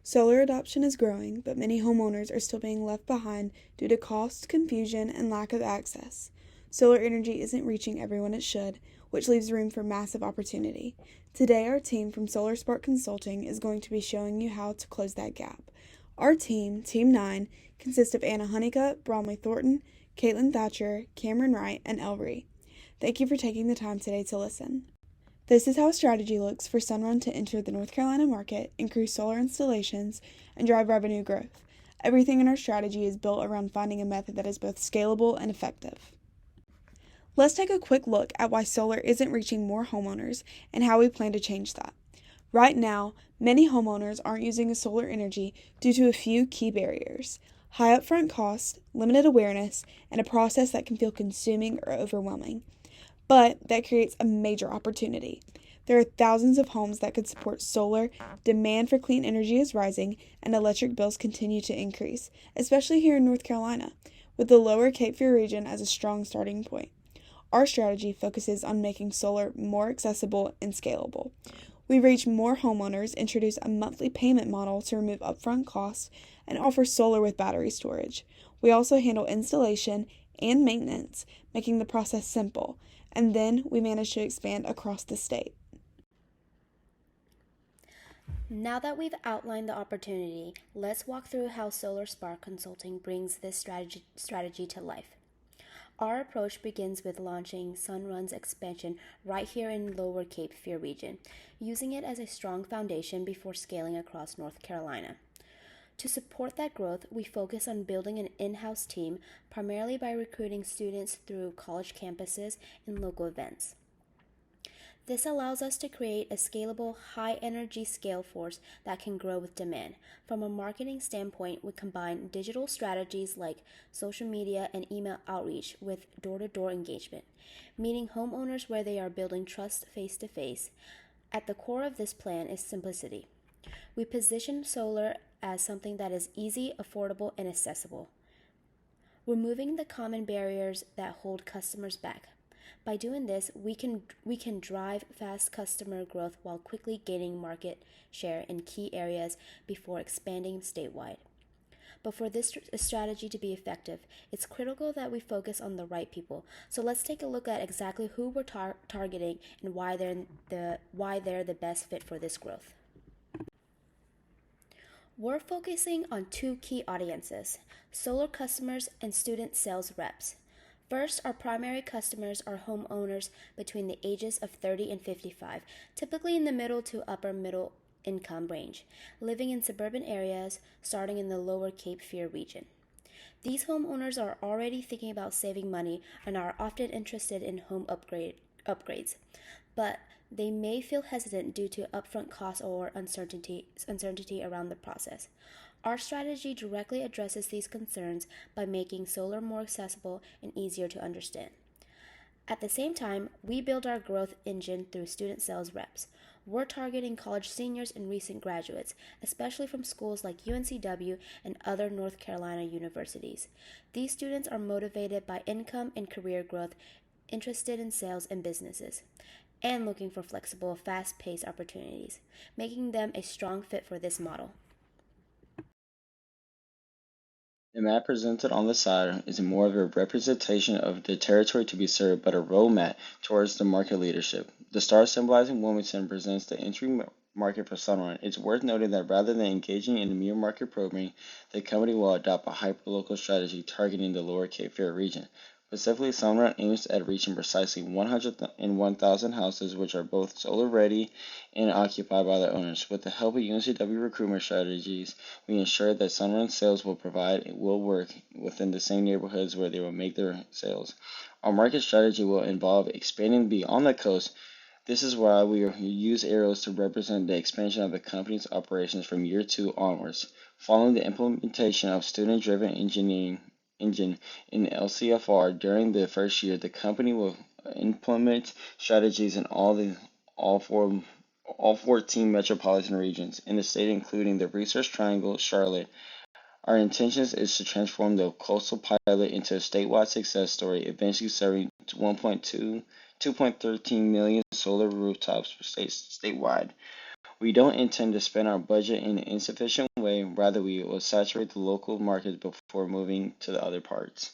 Solar adoption is growing, but many homeowners are still being left behind due to cost, confusion, and lack of access. Solar energy isn't reaching everyone it should, which leaves room for massive opportunity. Today, our team from Solar Spark Consulting is going to be showing you how to close that gap. Our team, Team 9, consists of Anna Honeycutt, Bromley Thornton, Caitlin Thatcher, Cameron Wright, and El Ree. Thank you for taking the time today to listen. This is how a strategy looks for Sunrun to enter the North Carolina market, increase solar installations, and drive revenue growth. Everything in our strategy is built around finding a method that is both scalable and effective. Let's take a quick look at why solar isn't reaching more homeowners and how we plan to change that. Right now, many homeowners aren't using solar energy due to a few key barriers: high upfront costs, limited awareness, and a process that can feel consuming or overwhelming. But that creates a major opportunity. There are thousands of homes that could support solar, demand for clean energy is rising, and electric bills continue to increase, especially here in North Carolina, with the lower Cape Fear region as a strong starting point. Our strategy focuses on making solar more accessible and scalable. We reach more homeowners, introduce a monthly payment model to remove upfront costs, and offer solar with battery storage. We also handle installation and maintenance, making the process simple, and then we manage to expand across the state. Now that we've outlined the opportunity, let's walk through how Solar Spark Consulting brings this strategy to life. Our approach begins with launching Sunrun's expansion right here in Lower Cape Fear region, using it as a strong foundation before scaling across North Carolina. To support that growth, we focus on building an in-house team, primarily by recruiting students through college campuses and local events. This allows us to create a scalable, high-energy scale force that can grow with demand. From a marketing standpoint, we combine digital strategies like social media and email outreach with door-to-door engagement, meeting homeowners where they are building trust face-to-face. At the core of this plan is simplicity. We position solar as something that is easy, affordable, and accessible, removing the common barriers that hold customers back. By doing this, we can drive fast customer growth while quickly gaining market share in key areas before expanding statewide. But for this strategy to be effective, it's critical that we focus on the right people. So let's take a look at exactly who we're targeting and why they're the best fit for this growth. We're focusing on two key audiences: solar customers and student sales reps. First, our primary customers are homeowners between the ages of 30 and 55, typically in the middle to upper middle income range, living in suburban areas starting in the Lower Cape Fear region. These homeowners are already thinking about saving money and are often interested in home upgrades, but they may feel hesitant due to upfront costs or uncertainty around the process. Our strategy directly addresses these concerns by making solar more accessible and easier to understand. At the same time, we build our growth engine through student sales reps. We're targeting college seniors and recent graduates, especially from schools like UNCW and other North Carolina universities. These students are motivated by income and career growth, interested in sales and businesses, and looking for flexible, fast-paced opportunities, making them a strong fit for this model. The map presented on the side is more of a representation of the territory to be served, but a roadmap towards the market leadership. The star symbolizing Wilmington presents the entry market for Sunrun. It's worth noting that rather than engaging in a mere market probing, the company will adopt a hyperlocal strategy targeting the Lower Cape Fear region. Specifically, Sunrun aims at reaching precisely 101,000 houses which are both solar-ready and occupied by their owners. With the help of UNCW recruitment strategies, we ensure that Sunrun sales will work within the same neighborhoods where they will make their sales. Our market strategy will involve expanding beyond the coast. This is why we use arrows to represent the expansion of the company's operations from year 2 onwards. Following the implementation of student-driven engine in LCFR during the first year, the company will implement strategies in all 14 metropolitan regions in the state, including the Research Triangle, Charlotte. Our intention is to transform the coastal pilot into a statewide success story, eventually serving 2.13 million solar rooftops statewide. We don't intend to spend our budget in an insufficient way, rather we will saturate the local market before moving to the other parts.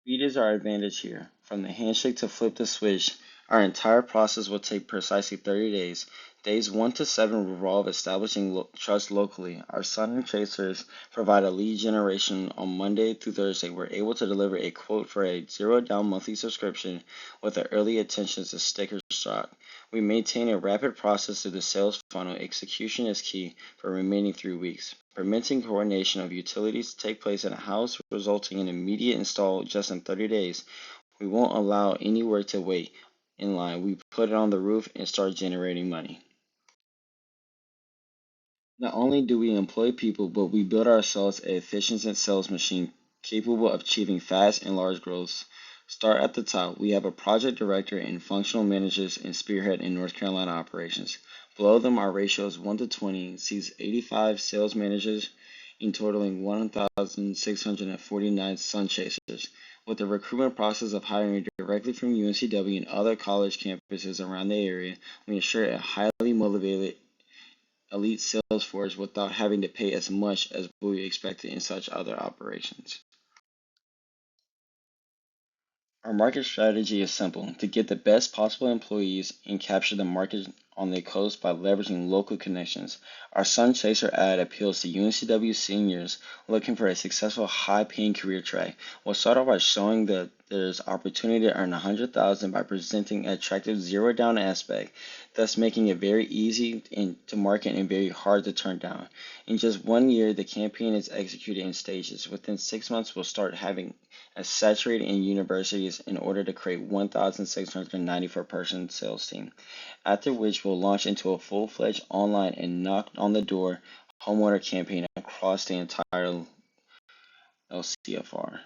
Speed is our advantage here. From the handshake to flip the switch, our entire process will take precisely 30 days. Days 1 to 7 revolve establishing trust locally. Our Sunrun chasers provide a lead generation on Monday through Thursday. We're able to deliver a quote for a zero down monthly subscription with the early attention to sticker shock. We maintain a rapid process through the sales funnel. Execution is key for remaining 3 weeks. Permitting coordination of utilities to take place in a house, resulting in immediate install just in 30 days. We won't allow any work to wait in line. We put it on the roof and start generating money. Not only do we employ people, but we build ourselves an efficient sales machine capable of achieving fast and large growths. Start at the top. We have a project director and functional managers and spearhead in North Carolina operations. Below them, our ratio is 1 to 20, sees 85 sales managers in totaling 1,649 Sun Chasers. With the recruitment process of hiring directly from UNCW and other college campuses around the area, we ensure a highly motivated elite sales force without having to pay as much as we expected in such other operations. Our market strategy is simple: to get the best possible employees and capture the market on the coast by leveraging local connections. Our Sun Chaser ad appeals to UNCW seniors looking for a successful high-paying career track. We'll start off by showing that there's opportunity to earn $100,000 by presenting an attractive zero down aspect, thus making it very easy to market and very hard to turn down. In just 1 year, the campaign is executed in stages. Within 6 months, we'll start having a saturated in universities in order to create 1,694 person sales team, after which we'll launch into a full-fledged online and knock on the door homeowner campaign across the entire LCFR.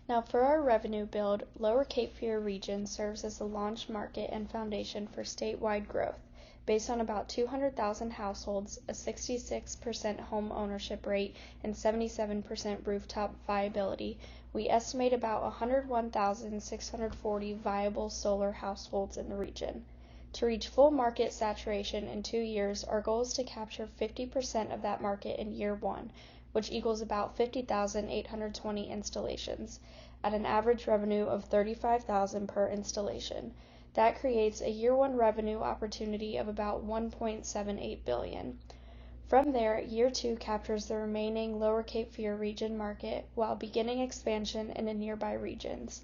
Now for our revenue build, Lower Cape Fear region serves as the launch market and foundation for statewide growth. Based on about 200,000 households, a 66% home ownership rate, and 77% rooftop viability, we estimate about 101,640 viable solar households in the region. To reach full market saturation in 2 years, our goal is to capture 50% of that market in year 1, which equals about 50,820 installations, at an average revenue of $35,000 per installation. That creates a year 1 revenue opportunity of about $1.78 billion. From there, year 2 captures the remaining Lower Cape Fear region market while beginning expansion into nearby regions.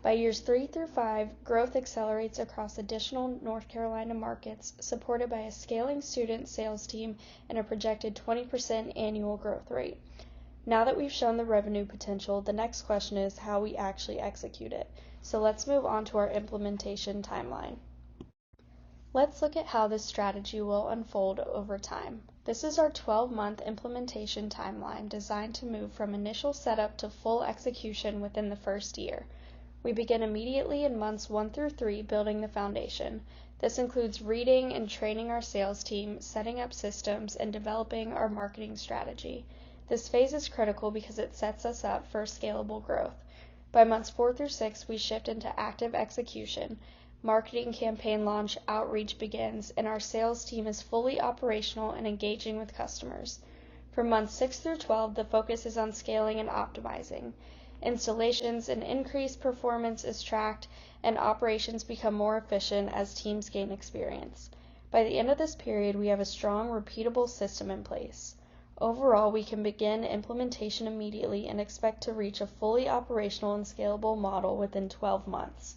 By years 3 through 5, growth accelerates across additional North Carolina markets, supported by a scaling student sales team and a projected 20% annual growth rate. Now that we've shown the revenue potential, the next question is how we actually execute it. So let's move on to our implementation timeline. Let's look at how this strategy will unfold over time. This is our 12-month implementation timeline designed to move from initial setup to full execution within the first year. We begin immediately in months 1 through 3 building the foundation. This includes reading and training our sales team, setting up systems, and developing our marketing strategy. This phase is critical because it sets us up for scalable growth. By months 4 through 6, we shift into active execution. Marketing campaign launch outreach begins, and our sales team is fully operational and engaging with customers. From months 6 through 12, the focus is on scaling and optimizing. Installations and increased performance is tracked, and operations become more efficient as teams gain experience. By the end of this period, we have a strong, repeatable system in place. Overall, we can begin implementation immediately and expect to reach a fully operational and scalable model within 12 months.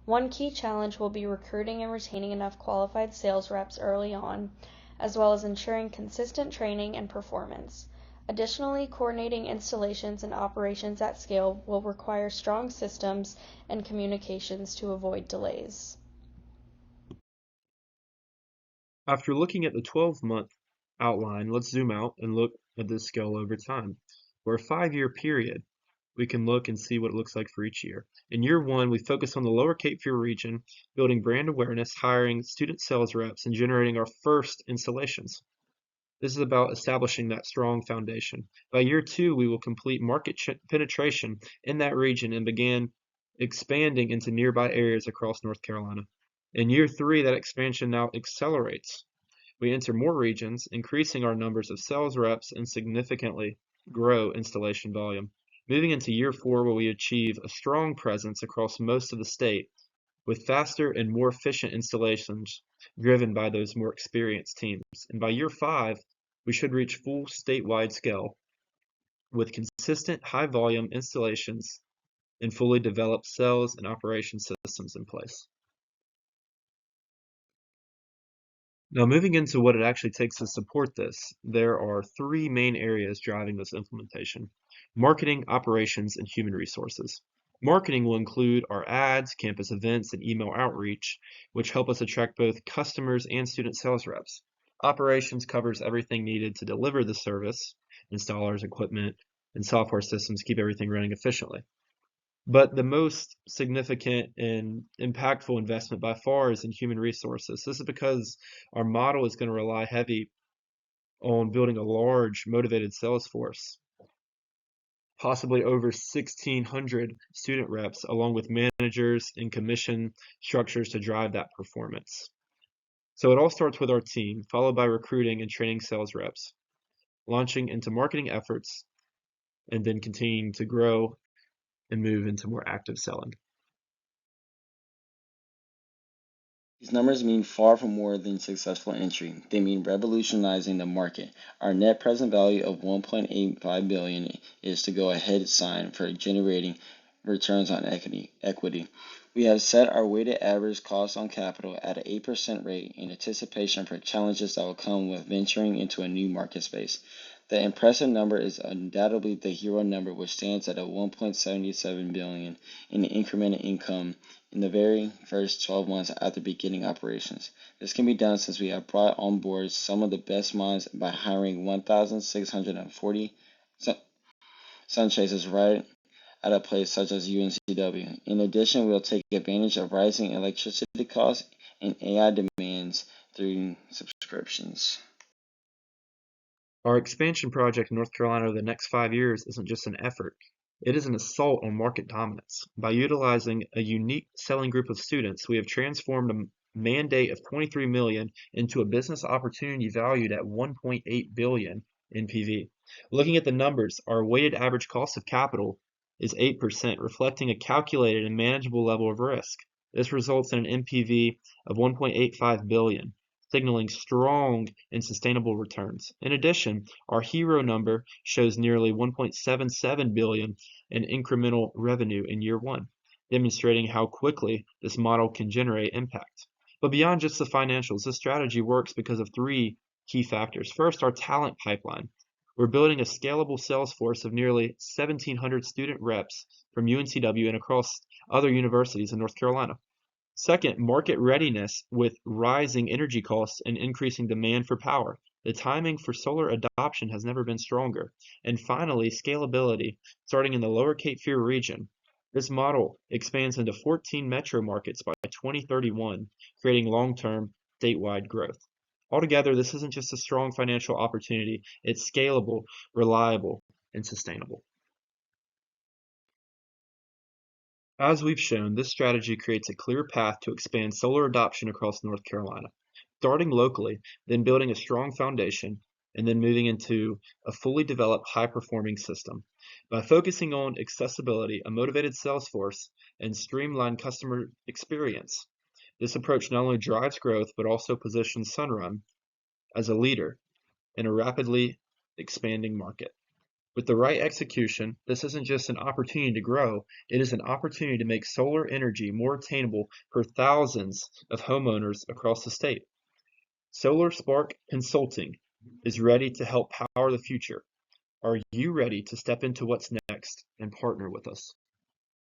One key challenge will be recruiting and retaining enough qualified sales reps early on, as well as ensuring consistent training and performance. Additionally, coordinating installations and operations at scale will require strong systems and communications to avoid delays. After looking at the 12-month outline, let's zoom out and look at this scale over time. For a 5-year period, we can look and see what it looks like for each year. In year 1, we focus on the Lower Cape Fear region, building brand awareness, hiring student sales reps, and generating our first installations. This is about establishing that strong foundation. By year 2, we will complete market penetration in that region and begin expanding into nearby areas across North Carolina. In year 3, that expansion now accelerates. We enter more regions, increasing our numbers of sales reps and significantly grow installation volume. Moving into year 4, where we achieve a strong presence across most of the state with faster and more efficient installations driven by those more experienced teams. And by year 5, we should reach full statewide scale with consistent high volume installations and fully developed sales and operation systems in place. Now, moving into what it actually takes to support this, there are 3 main areas driving this implementation: marketing, operations, and human resources. Marketing will include our ads, campus events, and email outreach, which help us attract both customers and student sales reps. Operations covers everything needed to deliver the service: installers, equipment, and software systems keep everything running efficiently. But the most significant and impactful investment by far is in human resources. This is because our model is going to rely heavy on building a large, motivated sales force, possibly over 1,600 student reps, along with managers and commission structures to drive that performance. So it all starts with our team, followed by recruiting and training sales reps, launching into marketing efforts, and then continuing to grow and move into more active selling. These numbers mean far from more than successful entry. They mean revolutionizing the market. Our net present value of $1.85 billion is to go ahead sign for generating returns on equity. We have set our weighted average cost on capital at an 8% rate in anticipation for challenges that will come with venturing into a new market space. The impressive number is undoubtedly the hero number, which stands at a $1.77 billion in incremental income in the very first 12 months after beginning operations. This can be done since we have brought on board some of the best minds by hiring 1,640 sun chasers right at a place such as UNCW. In addition, we'll take advantage of rising electricity costs and AI demands through subscriptions. Our expansion project in North Carolina over the next 5 years isn't just an effort. It is an assault on market dominance. By utilizing a unique selling group of students, we have transformed a mandate of $23 million into a business opportunity valued at $1.8 billion NPV. Looking at the numbers, our weighted average cost of capital is 8%, reflecting a calculated and manageable level of risk. This results in an NPV of $1.85 billion, signaling strong and sustainable returns. In addition, our hero number shows nearly $1.77 billion in incremental revenue in year 1, demonstrating how quickly this model can generate impact. But beyond just the financials, this strategy works because of 3 key factors. First, our talent pipeline. We're building a scalable sales force of nearly 1,700 student reps from UNCW and across other universities in North Carolina. Second, market readiness with rising energy costs and increasing demand for power. The timing for solar adoption has never been stronger. And finally, scalability, starting in the lower Cape Fear region. This model expands into 14 metro markets by 2031, creating long-term statewide growth. Altogether, this isn't just a strong financial opportunity, it's scalable, reliable, and sustainable. As we've shown, this strategy creates a clear path to expand solar adoption across North Carolina, starting locally, then building a strong foundation, and then moving into a fully developed high-performing system. By focusing on accessibility, a motivated sales force, and streamlined customer experience, this approach not only drives growth, but also positions Sunrun as a leader in a rapidly expanding market. With the right execution, this isn't just an opportunity to grow, it is an opportunity to make solar energy more attainable for thousands of homeowners across the state. Solar Spark Consulting is ready to help power the future. Are you ready to step into what's next and partner with us?